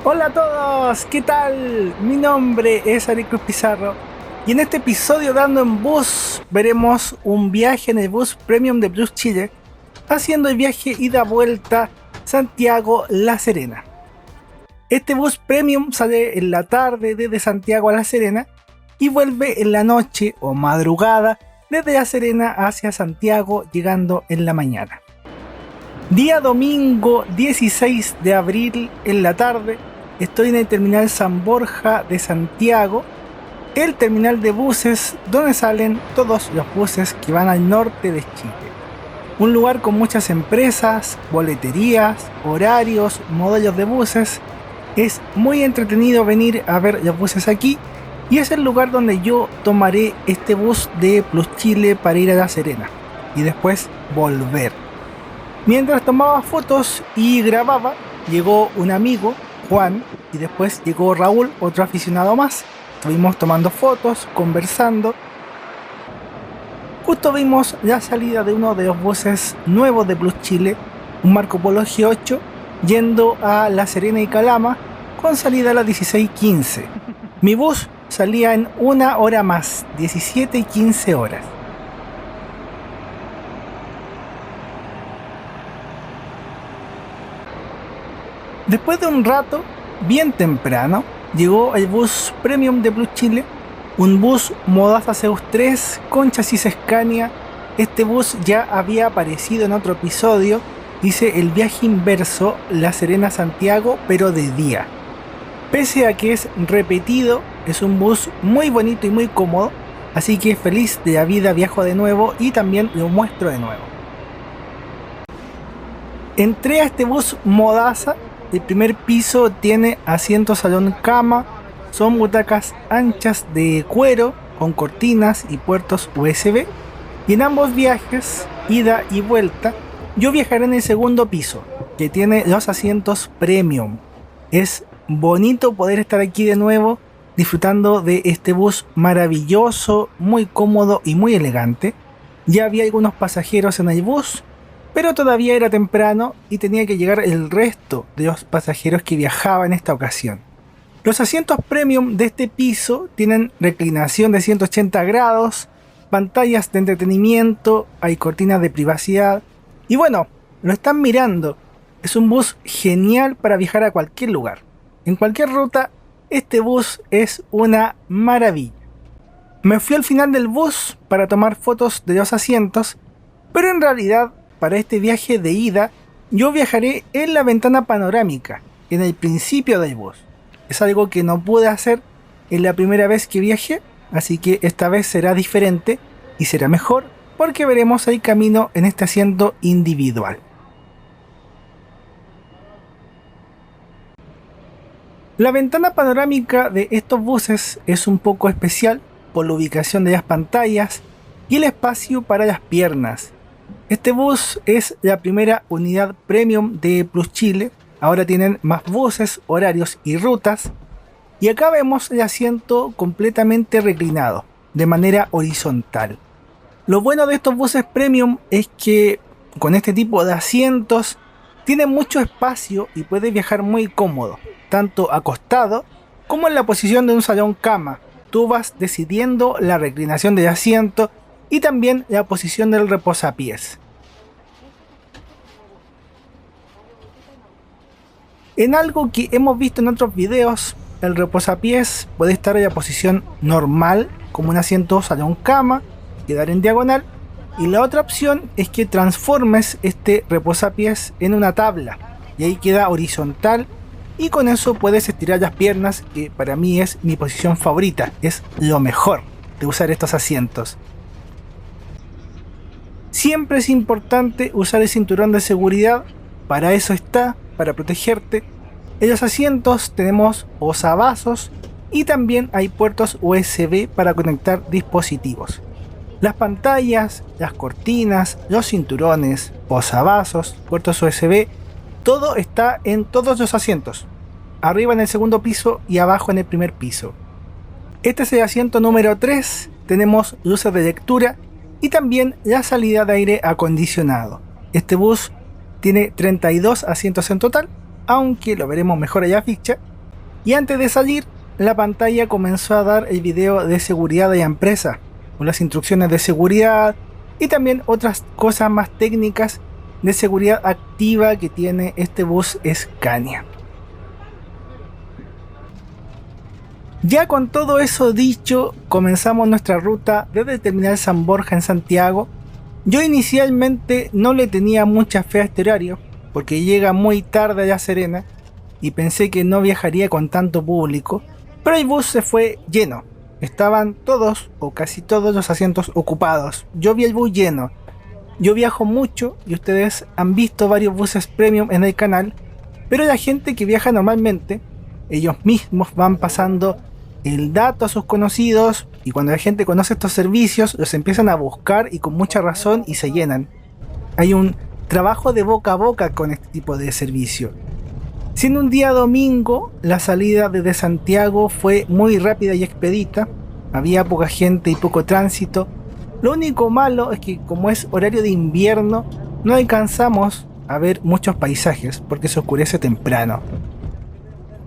Hola a todos, ¿qué tal? Mi nombre es Ari Cruz Pizarro y en este episodio de Ando en Bus veremos un viaje en el bus Premium de Plus Chile, haciendo el viaje ida-vuelta Santiago-La Serena. Este bus Premium sale en la tarde desde Santiago a La Serena y vuelve en la noche o madrugada desde La Serena hacia Santiago, llegando en la mañana. Día domingo 16 de abril en la tarde, estoy en el terminal San Borja de Santiago, el terminal de buses donde salen todos los buses que van al norte de Chile. Un lugar con muchas empresas, boleterías, horarios, modelos de buses. Es muy entretenido venir a ver los buses aquí y es el lugar donde yo tomaré este bus de Plus Chile para ir a La Serena y después volver. Mientras tomaba fotos y grababa, llegó un amigo, Juan, y después llegó Raúl, otro aficionado más. Estuvimos tomando fotos, conversando. Justo vimos la salida de uno de los buses nuevos de Plus Chile, un Marco Polo G8, yendo a La Serena y Calama, con salida a las 16:15. Mi bus salía en una hora más, 17:15 horas. Después de un rato, bien temprano, llegó el bus Premium de Plus Chile, un bus Modaza Zeus 3 con chasis Scania. Este bus ya había aparecido en otro episodio, dice el viaje inverso La Serena-Santiago, pero de día. Pese a que es repetido, es un bus muy bonito y muy cómodo, así que feliz de la vida viajo de nuevo y también lo muestro de nuevo. Entré a este bus Modaza. El primer piso tiene asientos salón cama, son butacas anchas de cuero con cortinas y puertos USB. Y en ambos viajes, ida y vuelta, yo viajaré en el segundo piso, que tiene los asientos premium. Es bonito poder estar aquí de nuevo disfrutando de este bus maravilloso, muy cómodo y muy elegante. Ya había algunos pasajeros en el bus, pero todavía era temprano y tenía que llegar el resto de los pasajeros que viajaban en esta ocasión. Los asientos premium de este piso tienen reclinación de 180 grados, pantallas de entretenimiento, hay cortinas de privacidad y bueno, lo están mirando. Es un bus genial para viajar a cualquier lugar. En cualquier ruta, este bus es una maravilla. Me fui al final del bus para tomar fotos de los asientos, pero en realidad para este viaje de ida, yo viajaré en la ventana panorámica, en el principio del bus. Es algo que no pude hacer en la primera vez que viajé, así que esta vez será diferente y será mejor porque veremos el camino en este asiento individual. La ventana panorámica de estos buses es un poco especial por la ubicación de las pantallas y el espacio para las piernas. Este bus es la primera unidad premium de Plus Chile. Ahora tienen más buses, horarios y rutas. Y acá vemos el asiento completamente reclinado, de manera horizontal. Lo bueno de estos buses premium es que con este tipo de asientos tiene mucho espacio y puede viajar muy cómodo, tanto acostado como en la posición de un salón cama. Tú vas decidiendo la reclinación del asiento y también la posición del reposapiés. En algo que hemos visto en otros videos, el reposapiés puede estar en la posición normal, como un asiento salón cama, quedar en diagonal, y la otra opción es que transformes este reposapiés en una tabla, y ahí queda horizontal, y con eso puedes estirar las piernas, que para mí es mi posición favorita, es lo mejor de usar estos asientos. Siempre es importante usar el cinturón de seguridad, para eso está, para protegerte. En los asientos tenemos posavasos y también hay puertos USB para conectar dispositivos. Las pantallas, las cortinas, los cinturones, posavasos, puertos USB, todo está en todos los asientos. Arriba en el segundo piso y abajo en el primer piso. Este es el asiento número 3, tenemos luces de lectura y también la salida de aire acondicionado. Este bus tiene 32 asientos en total, aunque lo veremos mejor en la ficha, Y antes de salir, la pantalla comenzó a dar el video de seguridad de la empresa, con las instrucciones de seguridad y también otras cosas más técnicas de seguridad activa que tiene este bus Scania. Ya con todo eso dicho, comenzamos nuestra ruta desde el terminal San Borja en Santiago. Yo inicialmente no le tenía mucha fe a este horario, porque llega muy tarde a La Serena, y pensé que no viajaría con tanto público, pero el bus se fue lleno. Estaban todos o casi todos los asientos ocupados. Yo vi el bus lleno. Yo viajo mucho y ustedes han visto varios buses premium en el canal, pero la gente que viaja normalmente, ellos mismos van pasando el dato a sus conocidos, y cuando la gente conoce estos servicios los empiezan a buscar y con mucha razón y se llenan. Hay un trabajo de boca a boca con este tipo de servicio. Siendo un día domingo, la salida desde Santiago fue muy rápida y expedita. Había poca gente y poco tránsito. Lo único malo es que como es horario de invierno, no alcanzamos a ver muchos paisajes porque se oscurece temprano.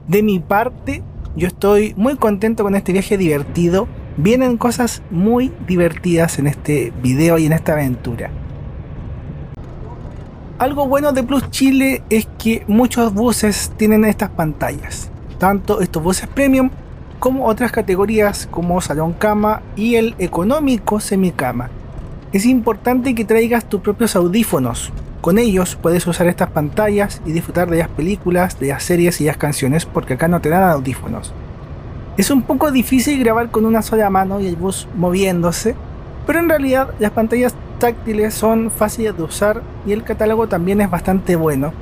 De mi parte, yo estoy muy contento con este viaje divertido. Vienen cosas muy divertidas en este video y en esta aventura. Algo bueno de Plus Chile es que muchos buses tienen estas pantallas, tanto estos buses premium como otras categorías como salón cama y el económico semicama. Es importante que traigas tus propios audífonos. Con ellos puedes usar estas pantallas y disfrutar de las películas, de las series y las canciones, porque acá no te dan audífonos. Es un poco difícil grabar con una sola mano y el bus moviéndose, pero en realidad las pantallas táctiles son fáciles de usar y el catálogo también es bastante bueno.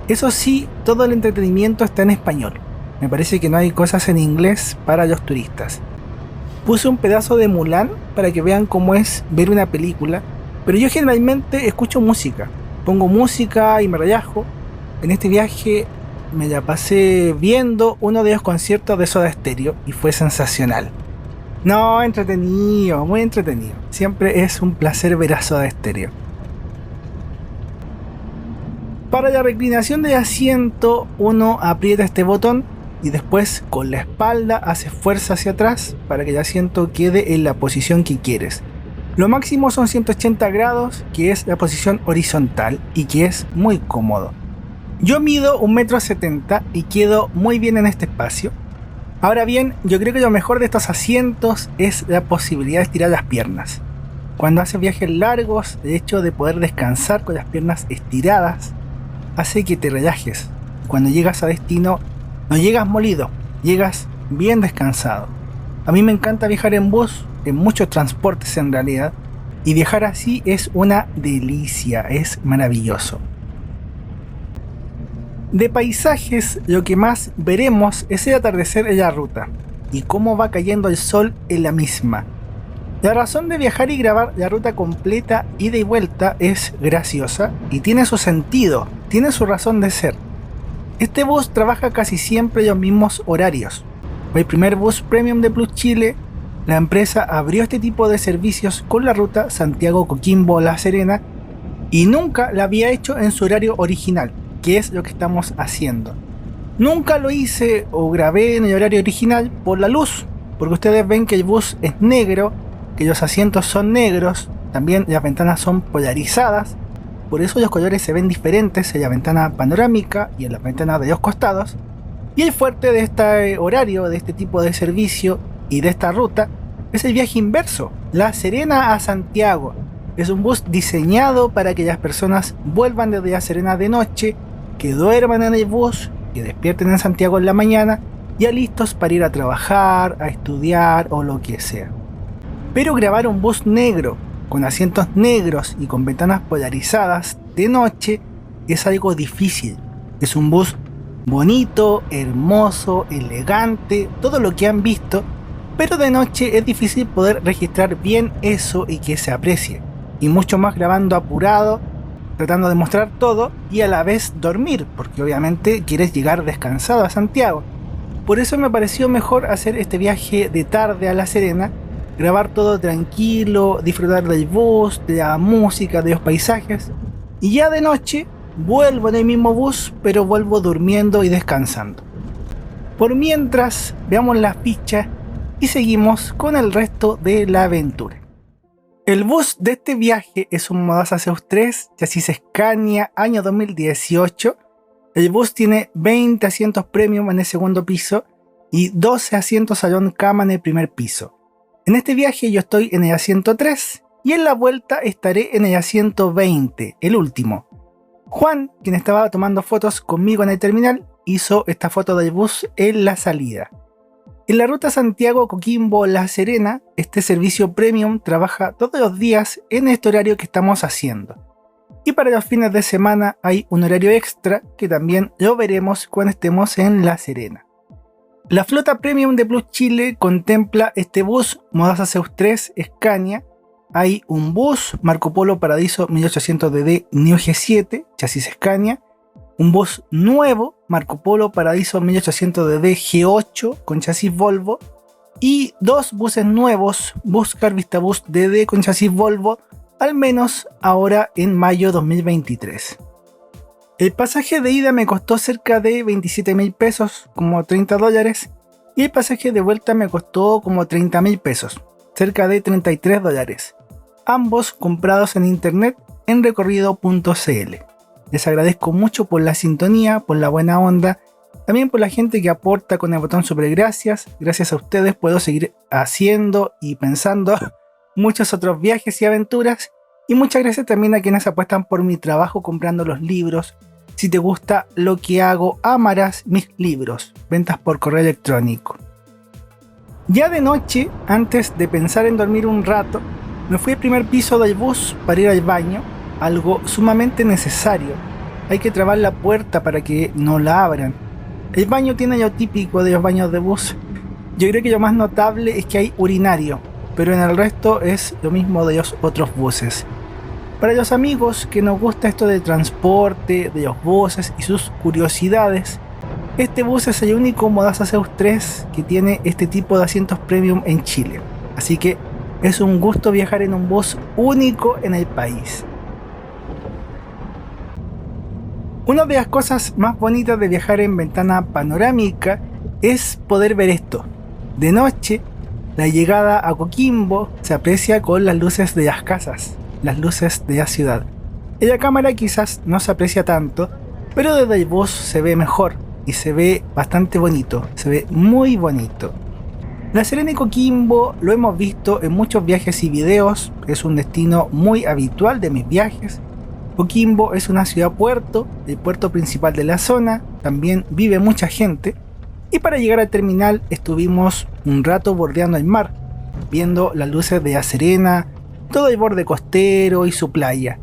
Eso sí, todo el entretenimiento está en español. Me parece que no hay cosas en inglés para los turistas. Puse un pedazo de Mulan para que vean cómo es ver una película, pero yo generalmente escucho música. Pongo música y me relajo. En este viaje me la pasé viendo uno de los conciertos de Soda Stereo y fue sensacional. No, entretenido, muy entretenido. Siempre es un placer ver a Soda Stereo. Para la reclinación del asiento, uno aprieta este botón y después con la espalda hace fuerza hacia atrás para que el asiento quede en la posición que quieres. Lo máximo son 180 grados, que es la posición horizontal y que es muy cómodo. Yo mido 1,70 m y quedo muy bien en este espacio. Ahora bien, yo creo que lo mejor de estos asientos es la posibilidad de estirar las piernas. Cuando haces viajes largos, el hecho de poder descansar con las piernas estiradas hace que te relajes. Cuando llegas a destino, no llegas molido, llegas bien descansado. A mí me encanta viajar en bus, en muchos transportes en realidad, y viajar así es una delicia, es maravilloso. De paisajes, lo que más veremos es el atardecer en la ruta y cómo va cayendo el sol en la misma. La razón de viajar y grabar la ruta completa ida y vuelta es graciosa y tiene su sentido, tiene su razón de ser. Este bus trabaja casi siempre los mismos horarios. Fue el primer bus premium de Plus Chile. La empresa abrió este tipo de servicios con la ruta Santiago-Coquimbo-La Serena y nunca la había hecho en su horario original, que es lo que estamos haciendo. Nunca lo hice o grabé en el horario original por la luz, porque ustedes ven que el bus es negro, que los asientos son negros, también las ventanas son polarizadas, por eso los colores se ven diferentes en la ventana panorámica y en las ventanas de los costados. Y el fuerte de este horario, de este tipo de servicio y de esta ruta, es el viaje inverso, La Serena a Santiago. Es un bus diseñado para que las personas vuelvan desde La Serena de noche, que duerman en el bus, que despierten en Santiago en la mañana, ya listos para ir a trabajar, a estudiar o lo que sea. Pero grabar un bus negro, con asientos negros y con ventanas polarizadas de noche, es algo difícil. Es un bus bonito, hermoso, elegante, todo lo que han visto, pero de noche es difícil poder registrar bien eso y que se aprecie, y mucho más grabando apurado, tratando de mostrar todo y a la vez dormir, porque obviamente quieres llegar descansado a Santiago. Por eso me pareció mejor hacer este viaje de tarde a La Serena, grabar todo tranquilo, disfrutar del bus, de la música, de los paisajes, y ya de noche vuelvo en el mismo bus, pero vuelvo durmiendo y descansando. Por mientras, veamos las fichas y seguimos con el resto de la aventura. El bus de este viaje es un Modaza Zeus 3, chasis Scania, año 2018. El bus tiene 20 asientos premium en el segundo piso y 12 asientos salón cama en el primer piso. En este viaje yo estoy en el asiento 3 y en la vuelta estaré en el asiento 20, el último. Juan, quien estaba tomando fotos conmigo en el terminal, hizo esta foto del bus en la salida. En la ruta Santiago-Coquimbo-La Serena, este servicio premium trabaja todos los días en este horario que estamos haciendo. Y para los fines de semana hay un horario extra que también lo veremos cuando estemos en La Serena. La flota premium de Plus Chile contempla este bus Modaza Zeus 3 Scania. Hay un bus Marco Polo Paradiso 1800DD Neo G7, chasis Scania. Un bus nuevo Marco Polo Paradiso 1800DD G8 con chasis Volvo. Y dos buses nuevos Buscar Vistabus DD con chasis Volvo, al menos ahora en mayo 2023. El pasaje de ida me costó cerca de 27.000 pesos, como $30, y el pasaje de vuelta me costó como 30.000 pesos, cerca de $33, ambos comprados en internet en recorrido.cl. Les agradezco mucho por la sintonía, por la buena onda, también por la gente que aporta con el botón super gracias. Gracias a ustedes puedo seguir haciendo y pensando muchos otros viajes y aventuras, y muchas gracias también a quienes apuestan por mi trabajo comprando los libros. Si te gusta lo que hago, amarás mis libros. Ventas por correo electrónico. Ya de noche, antes de pensar en dormir un rato, me fui al primer piso del bus para ir al baño, algo sumamente necesario. Hay que trabar la puerta para que no la abran. El baño tiene lo típico de los baños de bus. Yo creo que lo más notable es que hay urinario, pero en el resto es lo mismo de los otros buses. Para los amigos que nos gusta esto del transporte, de los buses y sus curiosidades, este bus es el único Modaza Zeus 3 que tiene este tipo de asientos premium en Chile. Así que es un gusto viajar en un bus único en el país. Una de las cosas más bonitas de viajar en ventana panorámica es poder ver esto. De noche, la llegada a Coquimbo se aprecia con las luces de las casas, las luces de la ciudad. En la cámara quizás no se aprecia tanto, pero desde el bus se ve mejor y se ve bastante bonito, se ve muy bonito. La Serena y Coquimbo lo hemos visto en muchos viajes y videos, es un destino muy habitual de mis viajes. Coquimbo es una ciudad-puerto, el puerto principal de la zona, también vive mucha gente, y para llegar al terminal estuvimos un rato bordeando el mar, viendo las luces de La Serena, todo el borde costero y su playa.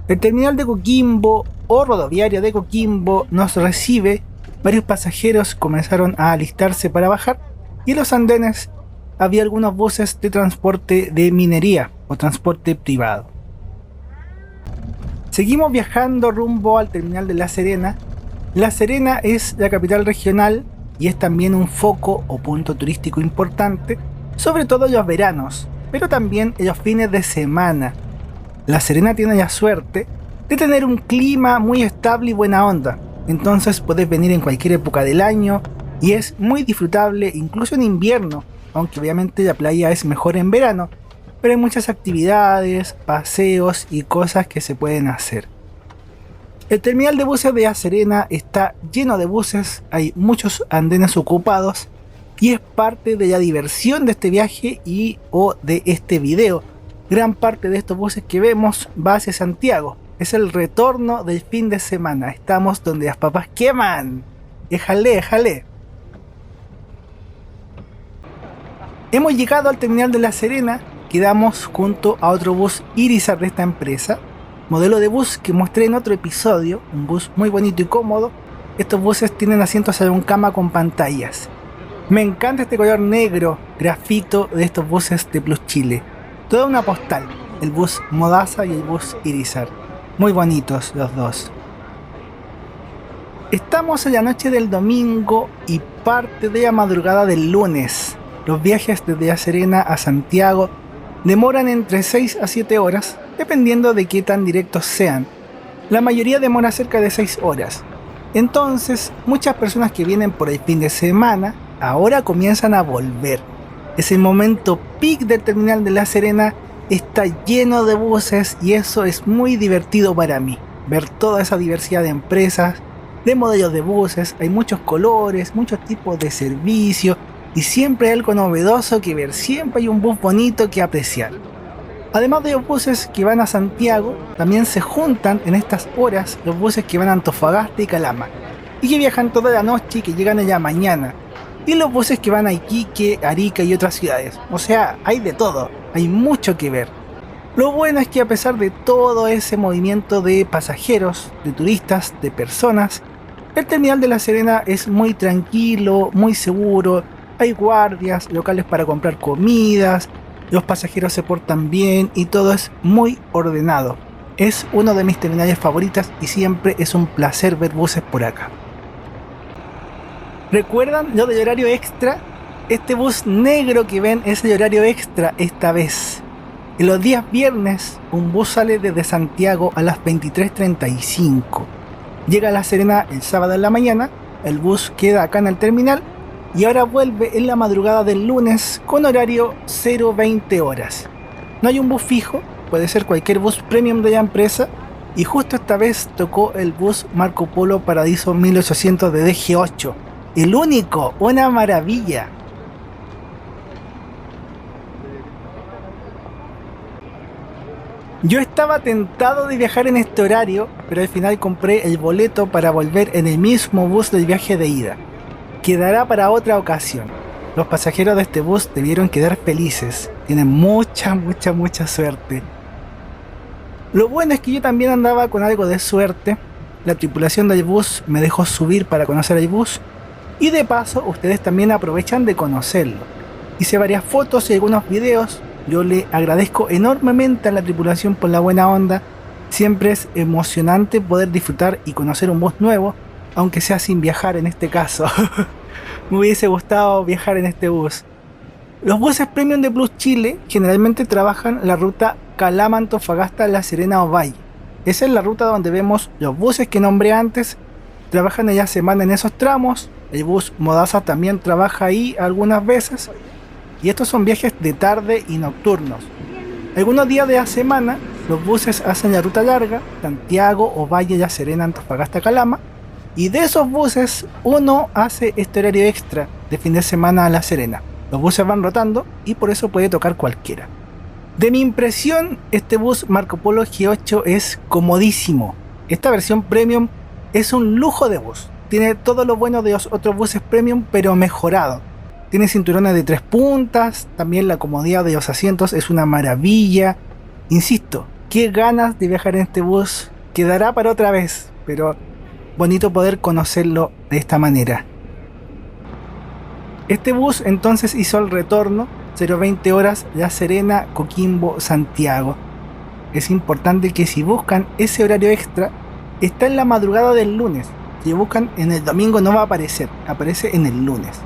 El terminal de Coquimbo o rodoviario de Coquimbo nos recibe, varios pasajeros comenzaron a alistarse para bajar y en los andenes había algunos buses de transporte de minería o transporte privado. Seguimos viajando rumbo al terminal de La Serena. La Serena es la capital regional y es también un foco o punto turístico importante, sobre todo en los veranos, pero también en los fines de semana. La Serena tiene la suerte de tener un clima muy estable y buena onda, entonces puedes venir en cualquier época del año y es muy disfrutable incluso en invierno, aunque obviamente la playa es mejor en verano, pero hay muchas actividades, paseos y cosas que se pueden hacer. El terminal de buses de La Serena está lleno de buses, hay muchos andenes ocupados y es parte de la diversión de este viaje y o de este video. Gran parte de estos buses que vemos va hacia Santiago. Es el retorno del fin de semana. Estamos donde las papas queman. Éjale, éjale. Hemos llegado al terminal de La Serena. Quedamos junto a otro bus Irizar de esta empresa. Modelo de bus que mostré en otro episodio. Un bus muy bonito y cómodo. Estos buses tienen asientos salón cama con pantallas. Me encanta este color negro grafito de estos buses de Plus Chile. Toda una postal, el bus Modaza y el bus Irizar. Muy bonitos los dos. Estamos en la noche del domingo y parte de la madrugada del lunes. Los viajes desde La Serena a Santiago demoran entre 6 a 7 horas, dependiendo de qué tan directos sean. La mayoría demora cerca de 6 horas. Entonces, muchas personas que vienen por el fin de semana ahora comienzan a volver. Ese momento peak del terminal de La Serena está lleno de buses y eso es muy divertido para mí. Ver toda esa diversidad de empresas, de modelos de buses, hay muchos colores, muchos tipos de servicio y siempre hay algo novedoso que ver, siempre hay un bus bonito que apreciar. Además de los buses que van a Santiago, también se juntan en estas horas los buses que van a Antofagasta y Calama, y que viajan toda la noche y que llegan allá mañana, y los buses que van a Iquique, Arica y otras ciudades. O sea, hay de todo, hay mucho que ver. Lo bueno es que a pesar de todo ese movimiento de pasajeros, de turistas, de personas, el terminal de La Serena es muy tranquilo, muy seguro, hay guardias, locales para comprar comidas, los pasajeros se portan bien y todo es muy ordenado. Es uno de mis terminales favoritas y siempre es un placer ver buses por acá. ¿Recuerdan lo del horario extra? Este bus negro que ven es el horario extra esta vez. En los días viernes, un bus sale desde Santiago a las 23:35. Llega a La Serena el sábado en la mañana, el bus queda acá en el terminal y ahora vuelve en la madrugada del lunes con horario 0:20 horas. No hay un bus fijo, puede ser cualquier bus premium de la empresa y justo esta vez tocó el bus Marco Polo Paradiso 1800 de DG8. El único, una maravilla. Yo estaba tentado de viajar en este horario, pero al final compré el boleto para volver en el mismo bus del viaje de ida. Quedará para otra ocasión. Los pasajeros de este bus debieron quedar felices. Tienen mucha suerte. Lo bueno es que yo también andaba con algo de suerte. La tripulación del bus me dejó subir para conocer el bus. Y de paso, ustedes también aprovechan de conocerlo. Hice varias fotos y algunos videos. Yo le agradezco enormemente a la tripulación por la buena onda. Siempre es emocionante poder disfrutar y conocer un bus nuevo, aunque sea sin viajar en este caso. Me hubiese gustado viajar en este bus. Los buses premium de Plus Chile generalmente trabajan la ruta Calama-Antofagasta-La Serena-Ovalle. Esa es la ruta donde vemos los buses que nombré antes. Trabajan ella semana en esos tramos. El bus Modaza también trabaja ahí algunas veces. Y estos son viajes de tarde y nocturnos. Algunos días de la semana los buses hacen la ruta larga, Santiago, Ovalle, La Serena, Antofagasta, Calama. Y de esos buses uno hace este horario extra de fin de semana a La Serena. Los buses van rotando y por eso puede tocar cualquiera. De mi impresión, este bus Marco Polo G8 es comodísimo. Esta versión premium es un lujo de bus. Tiene todo lo bueno de los otros buses premium, pero mejorado. Tiene cinturones de 3 puntas, también la comodidad de los asientos es una maravilla. Insisto, qué ganas de viajar en este bus. Quedará para otra vez, pero bonito poder conocerlo de esta manera. Este bus entonces hizo el retorno 0:20 horas La Serena, Coquimbo, Santiago. Es importante que si buscan ese horario extra, está en la madrugada del lunes. Si buscan en el domingo no va a aparecer, aparece en el lunes.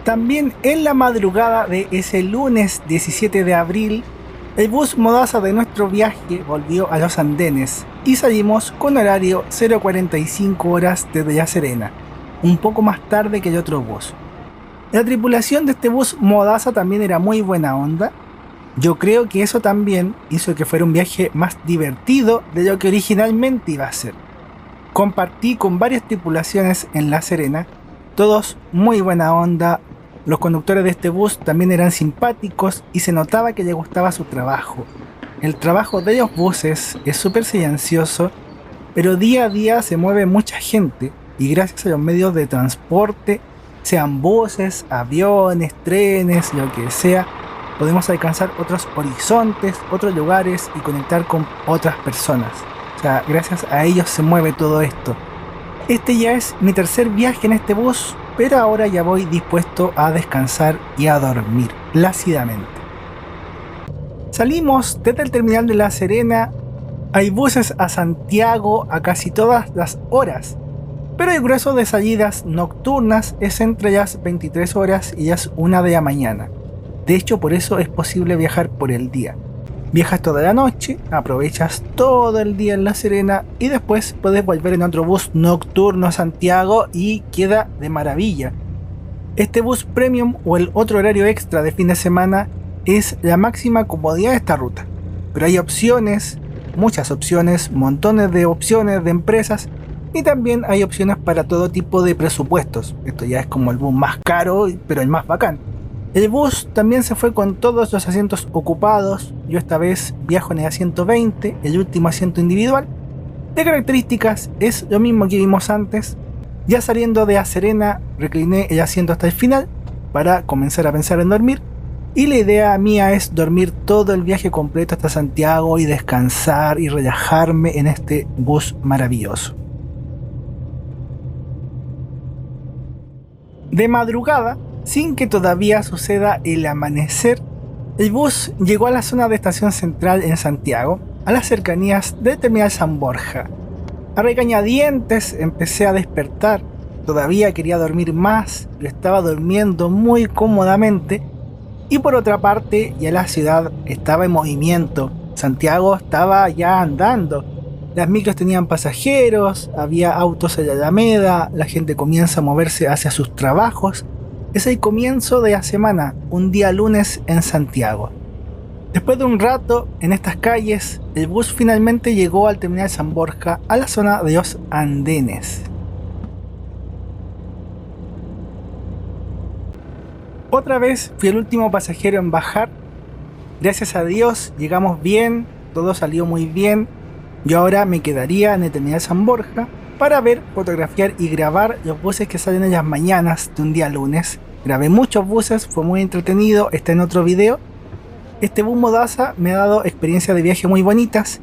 También en la madrugada de ese lunes 17 de abril, el bus Modaza de nuestro viaje volvió a los andenes y salimos con horario 0:45 horas desde La Serena, un poco más tarde que el otro bus. La tripulación de este bus Modaza también era muy buena onda. Yo creo que eso también hizo que fuera un viaje más divertido de lo que originalmente iba a ser. Compartí con varias tripulaciones en La Serena, todos muy buena onda. Los conductores de este bus también eran simpáticos y se notaba que les gustaba su trabajo. El trabajo de los buses es súper silencioso, pero día a día se mueve mucha gente y gracias a los medios de transporte, sean buses, aviones, trenes, lo que sea, podemos alcanzar otros horizontes, otros lugares y conectar con otras personas. O sea, gracias a ellos se mueve todo esto. Este ya es mi tercer viaje en este bus, pero ahora ya voy dispuesto a descansar y a dormir plácidamente. Salimos desde el terminal de La Serena. Hay buses a Santiago a casi todas las horas, pero el grueso de salidas nocturnas es entre las 23 horas y las 1 de la mañana. De hecho, por eso es posible viajar por el día. Viajas toda la noche, aprovechas todo el día en La Serena y después puedes volver en otro bus nocturno a Santiago y queda de maravilla. Este bus premium o el otro horario extra de fin de semana es la máxima comodidad de esta ruta. Pero hay opciones, muchas opciones, montones de opciones de empresas y también hay opciones para todo tipo de presupuestos. Esto ya es como el bus más caro, pero el más bacán. El bus también se fue con todos los asientos ocupados. Yo esta vez viajo en el asiento 20, el último asiento individual. De características es lo mismo que vimos antes. Ya saliendo de La Serena, recliné el asiento hasta el final para comenzar a pensar en dormir. Y la idea mía es dormir todo el viaje completo hasta Santiago y descansar y relajarme en este bus maravilloso. De madrugada, sin que todavía suceda el amanecer, el bus llegó a la zona de Estación Central en Santiago, a las cercanías del Terminal San Borja. A regañadientes empecé a despertar, todavía quería dormir más, yo estaba durmiendo muy cómodamente y por otra parte ya la ciudad estaba en movimiento, Santiago estaba ya andando, las micros tenían pasajeros, había autos en la Alameda, la gente comienza a moverse hacia sus trabajos. Es el comienzo de la semana, un día lunes en Santiago. Después de un rato en estas calles, el bus finalmente llegó al Terminal San Borja, a la zona de los andenes. Otra vez fui el último pasajero en bajar. Gracias a Dios llegamos bien, todo salió muy bien. Yo ahora me quedaría en el Terminal San Borja para ver, fotografiar y grabar los buses que salen en las mañanas de un día lunes. Grabé muchos buses, fue muy entretenido, está en otro video. Este bus Modaza me ha dado experiencias de viaje muy bonitas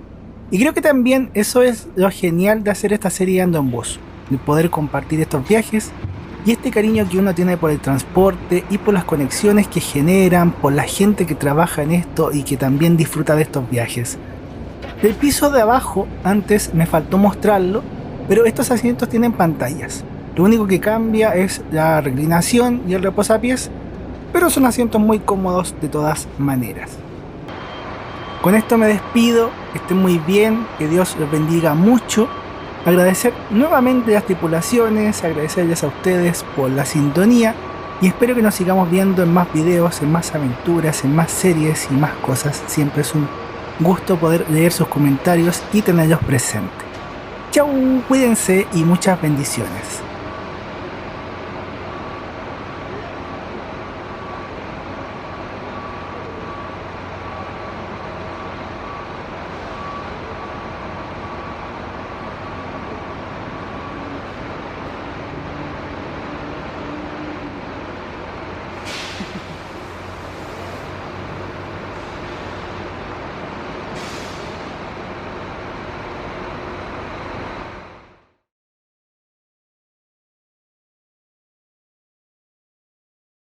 y creo que también eso es lo genial de hacer esta serie Ando en Bus, de poder compartir estos viajes y este cariño que uno tiene por el transporte y por las conexiones que generan, por la gente que trabaja en esto y que también disfruta de estos viajes. Del piso de abajo, antes me faltó mostrarlo, pero estos asientos tienen pantallas. Lo único que cambia es la reclinación y el reposapiés, pero son asientos muy cómodos de todas maneras. Con esto me despido, que estén muy bien, que Dios los bendiga mucho. Agradecer nuevamente a las tripulaciones, agradecerles a ustedes por la sintonía y espero que nos sigamos viendo en más videos, en más aventuras, en más series y más cosas. Siempre es un gusto poder leer sus comentarios y tenerlos presentes. Chau, cuídense y muchas bendiciones.